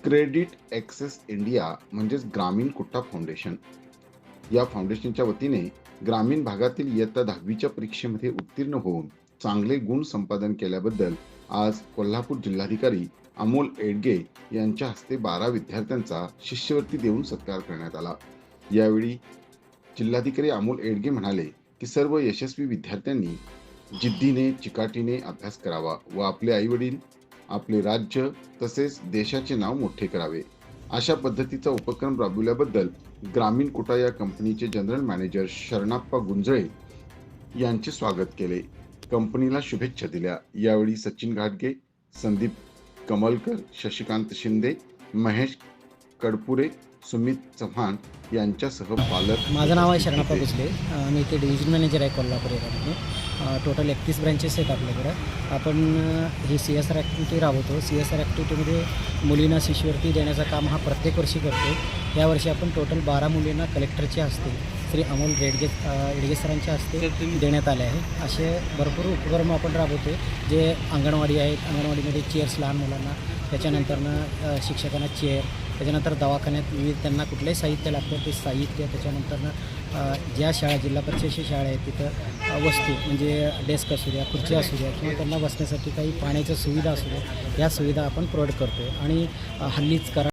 Credit access India म्हणजेच ग्रामीण कुट्टा foundation. या फाउंडेशनच्या वतीने ग्रामीण भागातील इयत्ता 10वीच्या परीक्षेमध्ये उत्तीर्ण होऊन चांगले गुण संपादन केल्याबद्दल आज कोल्हापूर जिल्हाधिकारी अमोल एडगे यांच्या हस्ते 12 विद्यार्थ्यांचा शिष्यवृत्ती देऊन सत्कार करण्यात आला. यावेळी जिल्हाधिकारी अमोल एडगे म्हणाले की सर्व यशस्वी विद्यार्थ्यांनी जिद्दीने चिकाटीने अभ्यास करावा व आपले आईवडील, आपले राज्य तसेच देशाचे नाव मोठे करावे. अशा पद्धतीचा उपक्रम राबविल्याबद्दल ग्रामीण कुटा या कंपनीचे जनरल मॅनेजर शरणाप्पा गुंजळे यांचे स्वागत केले. कंपनीला शुभेच्छा दिल्या. यावेळी सचिन घाटगे, संदीप कमलकर, शशिकांत शिंदे, महेश कडपुरे, सुमित चव्हाण यांच्यासह पालक. माझं नाव आहे शरणाप्पा गुजले. मी इथे डिव्हिजन मॅनेजर आहे कोल्हापूर एरियामध्ये. टोटल 31 ब्रँचेस आहेत आपल्याकडं. आपण ही CSR ॲक्टिव्हिटी राबवतो. CSR ॲक्टिव्हिटीमध्ये मुलींना शिष्यवृत्ती देण्याचं काम हा प्रत्येक वर्षी करतो. यावर्षी आपण टोटल 12 मुलींना कलेक्टरच्या हस्ते श्री अमोल एडगे सरांच्या हस्ते देण्यात आले आहे. असे भरपूर उपक्रम आपण राबवतो जे अंगणवाडी आहेत. अंगणवाडीमध्ये चेअर्स लहान मुलांना, त्याच्यानंतरनं शिक्षकांना चेअर, त्याच्यानंतर दवाखान्यात विविध त्यांना कुठलंही साहित्य लागतं ते साहित्य, त्याच्यानंतरनं ज्या शाळा जिल्हा परिषदेची शाळा आहेत तिथं वस्तू म्हणजे डेस्क असू द्या, खुर्ची असू द्या किंवा त्यांना बसण्यासाठी काही पाण्याच्या सुविधा असू द्या, या सुविधा आपण प्रोव्हाइड करतो आहे. आणि हल्लीच